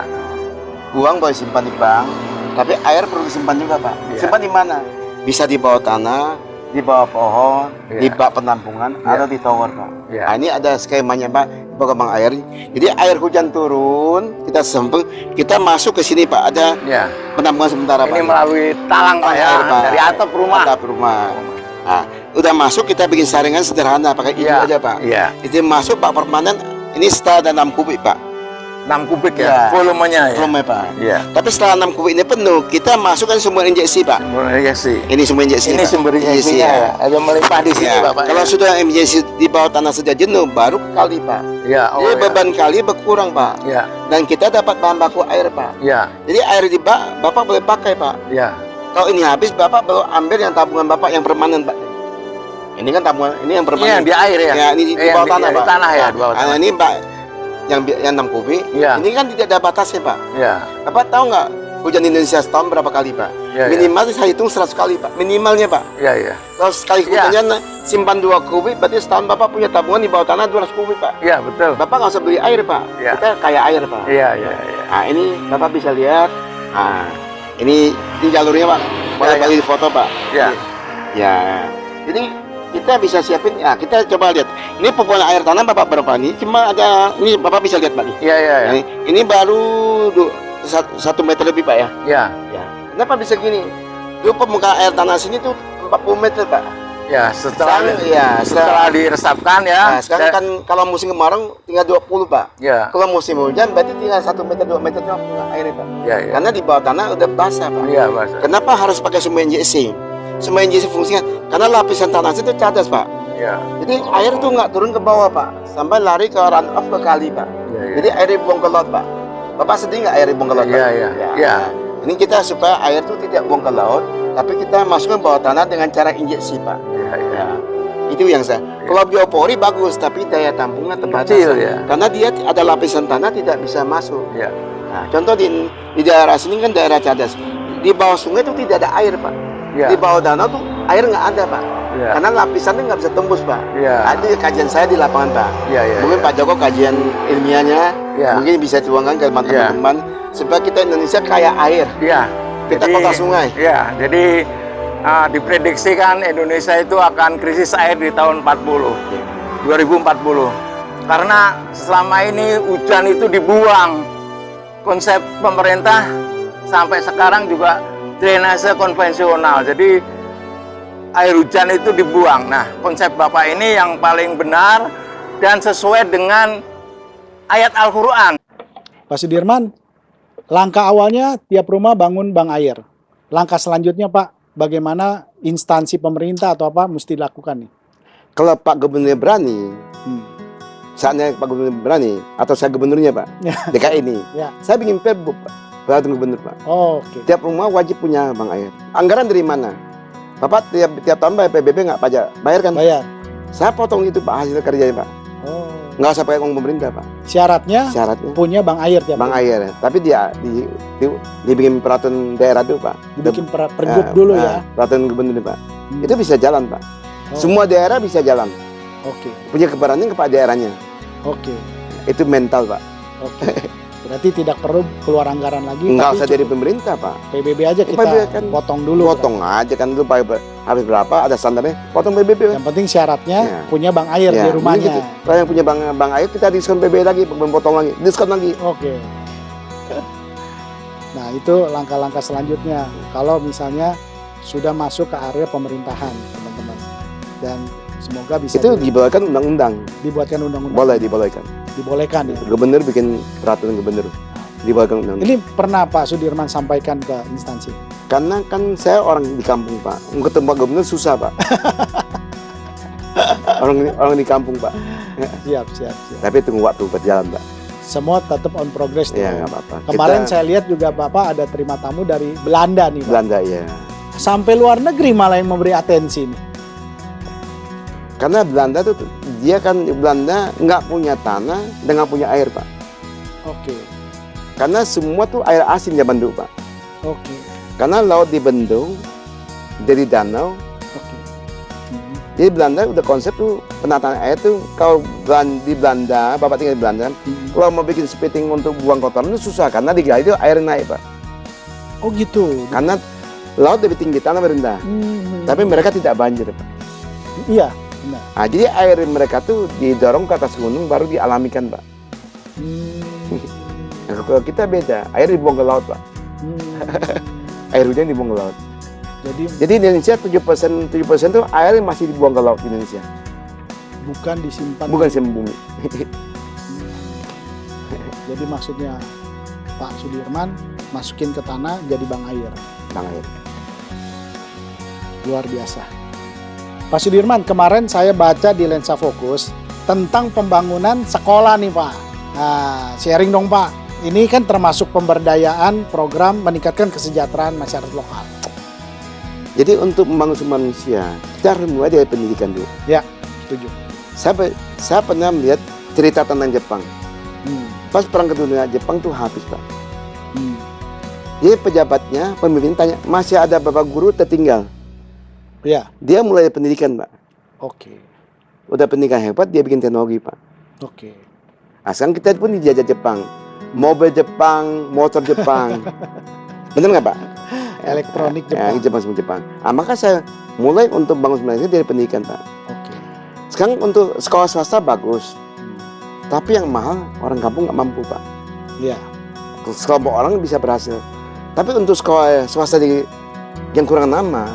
Uang boleh simpan di bank, tapi air perlu disimpan juga, Pak. Iya. Simpan di mana? Bisa di bawah tanah, di bawah pohon, Iya. di bak penampungan, Iya. atau di tower, Pak. Iya. Nah, ini ada skemanya, Pak. Pokok bank air. Jadi air hujan turun, kita sempeng, kita masuk ke sini, Pak. Ada Ya. penampungan sementara, Ini Pak. melalui talang Pak ya, Air, Pak. dari atap rumah. Atap rumah. Nah, udah masuk kita bikin saringan sederhana pakai ibu Iya. aja, Pak. Iya. Itu masuk Pak permanen. Ini setelah ada 6 kubik, Pak. 6 kubik Iya. ya, volumenya ya. Volume, Pak. Iya. Tapi setelah 6 kubik ini penuh, kita masukkan sumber injeksi, Pak. Iya sih. Ini sumber injeksi. Ini Pak. sumber injeksinya ya. Ada melimpah di sini Ya. Bapak. Kalau ya. sudah injeksi di bawah tanah saja jenuh, baru ke kali, Pak. Ya, Jadi beban kali berkurang, Pak. Ya, Dan kita dapat bahan baku air, Pak. ya, Jadi air di bak, Bapak boleh pakai, Pak. ya. Kalau ini habis, Bapak baru ambil yang tabungan Bapak yang permanen, Pak. Ini kan tabungan, ini yang Ini permanen. yang di air ya. Ya, ini di bawah tanah, di Pak. tanah ya, di bawah Nah, tanah. ini, Pak, yang 6 kubik. Iya. Ini kan tidak ada batasnya, Pak. Ya, Bapak tahu nggak hujan di Indonesia setahun berapa kali, Pak? Iya, iya. Minimal saya hitung 100 kali, Pak. Minimalnya, Pak. ya, ya. Kalau sekali Iya. hujannya simpan 2 kubik, berarti setahun Bapak punya tabungan di bawah tanah 200 kubik, Pak. Ya, betul. Bapak nggak usah beli air, Pak. Iya. Kita kaya air, Pak. Iya, iya, iya. Nah, ini Bapak bisa lihat. Nah, ini jalurnya, Pak. Boleh Ya, ya. bagi di foto, Pak. Ya. Ya. Jadi kita bisa siapin. Ya, kita coba lihat. Ini pupuk air tanah Bapak berapa nih? Cuma ada ini Bapak bisa lihat, Pak. Nih. Iya, iya, iya. Ini baru 1 meter lebih, Pak, ya. Ya, Ya. Kenapa bisa gini? Dulu permukaan air tanah sini tuh 40 meter, Pak. ya. Setelah Setelah diresapkan ya. Nah, sekarang kan kalau musim kemarau tinggal 20, Pak. Ya, Kalau musim hujan berarti tinggal 1 meter 2 meter doang airnya, Pak. ya, ya. Karena di bawah tanah udah basah, Pak. Iya, Mas. Kenapa harus pakai sumber injeksi? Sumber injeksi fungsinya karena lapisan tanah itu cadas, Pak. Ya, Jadi air tuh nggak turun ke bawah, Pak, sampai lari ke run off ke kali, Pak. ya, ya. Jadi airnya buang ke laut, Pak. Bapak sedih nggak airnya buang ke laut, Pak? Iya, iya. Ya. Iya. Ini kita supaya air tuh tidak buang ke laut, tapi kita masukkan bawah tanah dengan cara injeksi, Pak. Ya, ya. Ya. Itu yang saya. Kalau biopori bagus, tapi daya tampungnya terbatas. Kecil, ya. Karena dia ada lapisan tanah tidak bisa masuk. Ya. Nah, contoh di daerah sini kan daerah cadas. Di bawah sungai itu tidak ada air, Pak. Ya. Di bawah danau tuh air nggak ada, Pak. Ya. Karena lapisannya nggak bisa tembus, Pak. Ya. Ada kajian saya di lapangan, Pak. Ya, ya, Mungkin ya. Pak Joko kajian ilmiahnya, Ya. mungkin bisa tuangkan ke teman-teman supaya kita Indonesia kaya air. Ya. Kita kota sungai. Ya, jadi diprediksikan Indonesia itu akan krisis air di tahun 2040. Karena selama ini hujan itu dibuang. Konsep pemerintah sampai sekarang juga drainase konvensional. Jadi air hujan itu dibuang. Nah, konsep Bapak ini yang paling benar dan sesuai dengan ayat Al-Qur'an. Pak Sudirman, langkah awalnya tiap rumah bangun bank air. Langkah selanjutnya, Pak, bagaimana instansi pemerintah atau apa mesti dilakukan nih? Kalau Pak Gubernur berani, saatnya Pak Gubernur berani atau saya gubernurnya Pak, DKI ini, saya bikin perbup Pak, peraturan gubernur Pak. Oke. Tiap rumah wajib punya bank air. Anggaran dari mana? Bapak tiap tahun bayar PBB nggak pajak? Bayar kan? Bayar. Saya potong itu Pak hasil kerjanya Pak. Oh. Nggak usah pakai uang pemerintah Pak. Syaratnya Syaratnya punya bank air tiap bank rumah. air. Tapi dia dibikin peraturan daerah dulu Pak. Dibikin pergub dulu ya. Peraturan gubernur Pak. Hmm. Itu bisa jalan Pak. Oh. Semua daerah bisa jalan. Oke. Punya keberanian kepada daerahnya. Oke. Itu mental Pak. Oke. Berarti tidak perlu keluar anggaran lagi. Nggak tapi usah dari cukup pemerintah Pak. PBB aja kita PBB kan potong dulu. Potong aja kan dulu habis berapa ada standarnya. Potong PBB. Yang penting syaratnya Ya. punya bank air di rumahnya. Gitu. Kalau yang punya bank air kita diskon PBB lagi, potong lagi, diskon lagi. Oke. Nah, itu langkah-langkah selanjutnya. Kalau misalnya sudah masuk ke area pemerintahan, teman-teman. Dan semoga bisa Itu dibolehkan undang-undang. dibuatkan undang-undang. Boleh dibolehkan. Dibolehkan ya. Gubernur bikin peraturan gubernur. Dibolehkan undang-undang. Ini pernah Pak Sudirman sampaikan ke instansi. Karena kan saya orang di kampung Pak. Mau ketemu Pak Gubernur susah Pak. orang di kampung Pak. Siap. Tapi tunggu waktu berjalan Pak. Semua tetap on progress. Ya tuh. nggak apa-apa. Kemarin saya lihat juga Bapak ada terima tamu dari Belanda nih Pak. Belanda ya. Sampai luar negeri malah yang memberi atensi nih. Karena Belanda tuh dia kan Belanda nggak punya tanah dengan punya air Pak. Oke. Karena semua tuh air asin zaman dulu Pak. Oke. Karena laut dibendung dari danau. Oke. Jadi Belanda udah konsep tuh penataan air tuh kalau di Belanda, Bapak tinggal di Belanda, kalau mau bikin splitting untuk buang kotoran itu susah karena di itu air naik Pak. Oh gitu. Karena laut lebih tinggi, tanah rendah. Tapi mereka tidak banjir Pak. Iya. Benar. Nah, jadi air mereka tuh didorong ke atas gunung baru dialamikan Pak. Nah, kalau kita beda, air dibuang ke laut Pak. Air hujan dibuang ke laut. Jadi di Indonesia 7% tuh air masih dibuang ke laut di Indonesia. Bukan disimpan. Bukan di bumi. Jadi maksudnya Pak Sudirman masukin ke tanah jadi bank air. Bank air. Luar biasa. Pak Sudirman, kemarin saya baca di Lensa Fokus tentang pembangunan sekolah nih Pak. Nah, sharing dong Pak. Ini kan termasuk pemberdayaan program meningkatkan kesejahteraan masyarakat lokal. Jadi untuk membangun manusia, kita harus mulai dari pendidikan dulu. Ya, setuju. Saya pernah melihat cerita tentang Jepang. Pas perang kedua Jepang tuh habis Pak. Jadi pejabatnya, pemimpin tanya, masih ada bapak guru tertinggal? Ya. Dia mulai dari pendidikan Pak. Oke. Udah pendidikan hebat, dia bikin teknologi Pak. Oke. Nah, sekarang kita pun dijajah Jepang. Mobil Jepang, motor Jepang. Bener nggak Pak? Elektronik Ya, Jepang. semua Jepang. Nah, maka saya mulai untuk bangun sebenarnya dari pendidikan Pak. Oke. Sekarang untuk sekolah swasta bagus. Tapi yang mahal orang kampung nggak mampu Pak. Iya. Sekelompok orang bisa berhasil. Tapi untuk sekolah swasta yang kurang nama,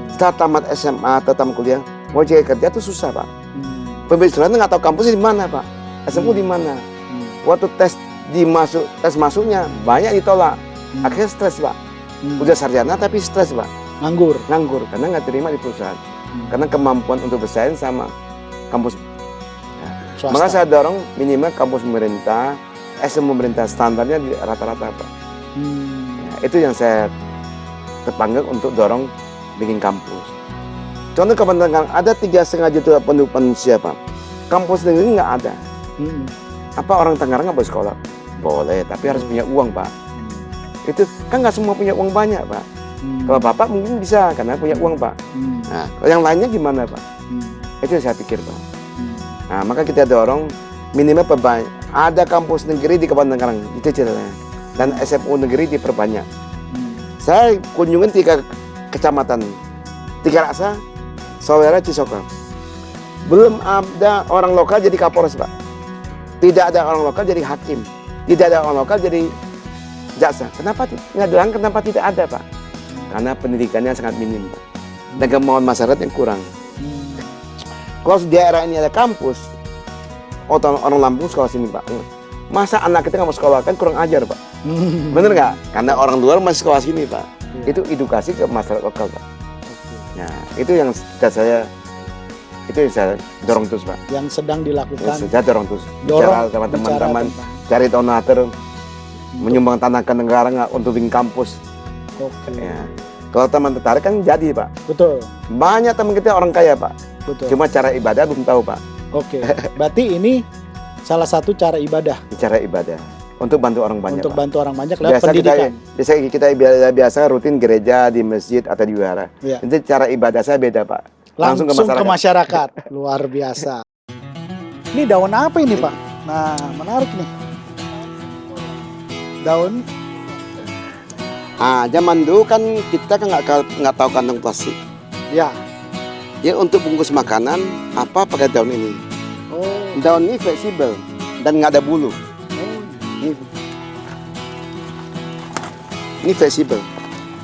setelah tamat SMA atau tamat kuliah, mau cari kerja itu susah Pak. Pemilik nggak tahu kampusnya di mana Pak. SMU di mana. Waktu tes masuknya banyak ditolak. Akhirnya stres Pak. Udah sarjana tapi stres Pak. Nganggur karena nggak terima di perusahaan. Karena kemampuan untuk bersaing sama kampus. Swasta. Maka saya dorong minimal kampus pemerintah, SMU pemerintah standarnya di rata-rata Pak. Ya, itu yang saya terpanggil untuk dorong bikin kampus. Contoh kepentingan ada 3,5 juta penduduk manusia Pak. Kampus negeri nggak ada. Apa orang Tangerang nggak boleh sekolah? Boleh, tapi harus punya uang Pak. Itu kan nggak semua punya uang banyak Pak. Kalau Bapak mungkin bisa karena punya uang Pak. Nah, kalau yang lainnya gimana Pak? Itu yang saya pikir Pak. Nah, maka kita dorong minimal perbanyak. Ada kampus negeri di Kabupaten Tangerang, itu ceritanya. Dan SMU negeri diperbanyak. Saya kunjungin 3 kecamatan, 3 Raksa, Sawera, Cisoka. Belum ada orang lokal jadi Kapolres Pak. Tidak ada orang lokal jadi hakim. Tidak ada orang lokal jadi jaksa. Kenapa? Kenapa tidak ada Pak? Karena pendidikannya sangat minim Pak. Dan kemauan masyarakat yang kurang. Kalau di daerah ini ada kampus, orang Lampung sekolah sini Pak. Masa anak kita nggak mau sekolah, kan kurang ajar Pak. Bener nggak? Karena orang luar masih sekolah sini Pak. Itu edukasi ke masyarakat lokal Pak. Nah, itu yang saya Itu yang saya dorong terus Pak. yang sedang dilakukan. Saya dorong terus. Dorong, Bicara sama bicara teman-teman, tentang- cari donatur, menyumbang tanah ke negara nggak untuk bikin kampus. Oke. Ya. Kalau teman tertarik kan jadi Pak. Betul, Banyak teman kita orang kaya Pak. betul. Cuma cara ibadah belum tahu Pak. Oke. Berarti ini salah satu cara ibadah Cara ibadah untuk bantu orang banyak untuk Pak. bantu orang banyak lewat pendidikan. Kita biasa rutin gereja di masjid atau di wihara. Iya. Itu cara ibadah saya beda Pak. Langsung ke masyarakat. Luar biasa. Ini daun apa ini Pak? Nah, menarik nih. Daun. Zaman dulu kan kita kan nggak tahu kantong plastik. Ya. Ya untuk bungkus makanan apa pakai daun ini. Oh. Daun ini fleksibel dan nggak ada bulu. Ini fleksibel,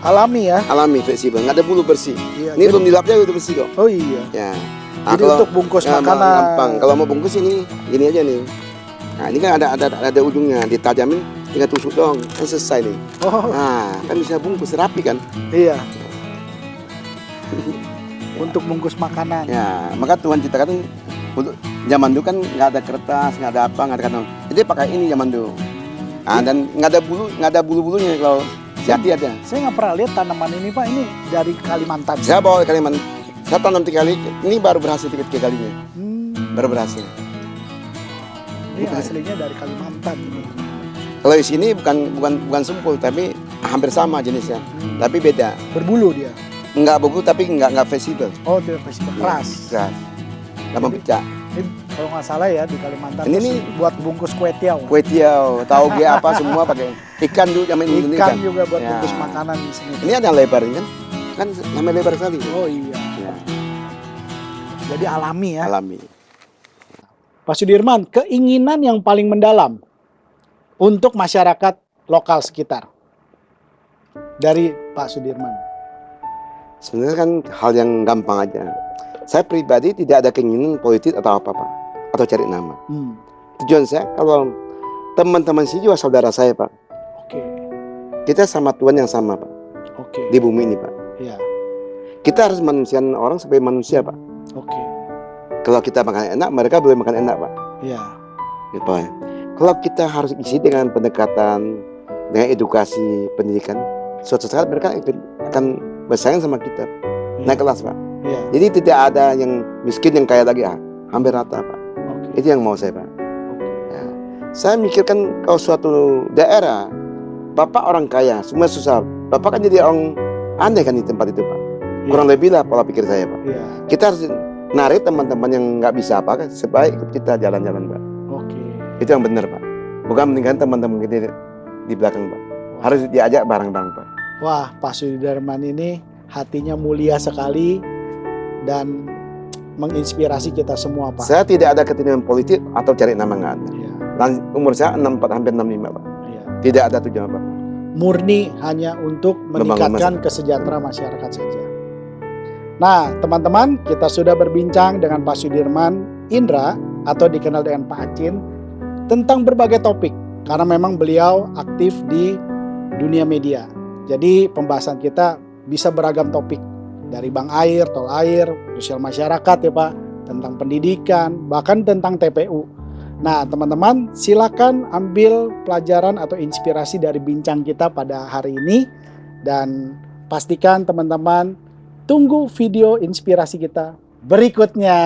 Alami ya. alami fleksibel, nggak ada bulu bersih. Iya, Ini jadi- belum dilapnya udah bersih kok. Oh iya. Ya. Jadi untuk bungkus makanan. Gampang. Kalau mau bungkus ini aja nih. Nah ini kan ada ujungnya, ditajamin tinggal tusuk dong, kan selesai nih. Oh Nah kan bisa bungkus rapi kan. iya. Untuk bungkus makanan. Ya maka Tuhan ciptakan untuk zaman dulu kan nggak ada kertas, nggak ada apa, nggak ada kantong. Jadi pakai ini zaman dulu. Dan nggak ada bulu-bulunya kalau jati ada. Saya nggak pernah lihat tanaman ini Pak. Ini dari Kalimantan. Saya bawa ke Kalimantan, saya tanam 3 kali, ini baru berhasil 3 kalinya, Hmm, baru berhasil. ini aslinya dari Kalimantan ini. Kalau di sini bukan sumpul, tapi hampir sama jenisnya, tapi beda. Berbulu dia. Nggak berbulu tapi nggak fleksibel. Oh, dia pasti keras. Keras. Gampang pecah. Ini kalau nggak salah ya di Kalimantan Ini terus nih. buat bungkus kue tiaw. Kue tiaw, tauge apa semua pakai ikan dulu zaman ini Ikan juga buat Ya. bungkus makanan di sini. Ini ada lebar kan? Kan namanya lebar sekali. Oh iya. Ya, Jadi alami ya. alami. Pak Sudirman, keinginan yang paling mendalam untuk masyarakat lokal sekitar dari Pak Sudirman. Sebenarnya kan hal yang gampang aja. Saya pribadi tidak ada keinginan politik atau apa-apa, atau cari nama. Hmm, Tujuan saya kalau teman-teman sih juga saudara saya Pak. Oke, Kita sama Tuhan yang sama Pak, oke. di bumi ini Pak. Ya, Kita harus manusiakan orang sebagai manusia Pak. oke. Kalau kita makan enak, mereka boleh makan enak Pak. Ya, Gitu, Pak. Kalau kita harus isi dengan pendekatan, dengan edukasi, pendidikan, suatu saat mereka akan bersaing sama kita, naik kelas Pak. ya. Jadi tidak ada yang miskin yang kaya lagi, hampir rata Pak. Oke. Itu yang mau saya Pak. Oke. Ya. Saya mikirkan kalau suatu daerah, Bapak orang kaya, semua susah. Bapak kan jadi orang aneh kan di tempat itu Pak. Kurang lebih lah pola pikir saya Pak. Ya, Kita harus narik teman-teman yang nggak bisa apa, supaya ikut kita jalan-jalan Pak. oke. Itu yang benar Pak. Bukan meninggalkan teman-teman kita di belakang Pak. Harus diajak bareng-bareng Pak. Wah, Pak Sudirman ini hatinya mulia sekali dan menginspirasi kita semua Pak. Saya tidak ada kepentingan politik atau cari nama nggak ada. Ya, Umur saya 64 hampir 65 Pak. ya. Tidak ada tujuan Pak. Murni hanya untuk meningkatkan kesejahteraan masyarakat saja. Nah, teman-teman, kita sudah berbincang dengan Pak Sudirman Indra atau dikenal dengan Pak Acin tentang berbagai topik karena memang beliau aktif di dunia media. Jadi pembahasan kita bisa beragam topik dari bank air, tol air, sosial masyarakat ya Pak, tentang pendidikan, bahkan tentang TPU. Nah, teman-teman, silakan ambil pelajaran atau inspirasi dari bincang kita pada hari ini dan pastikan teman-teman tunggu video inspirasi kita berikutnya.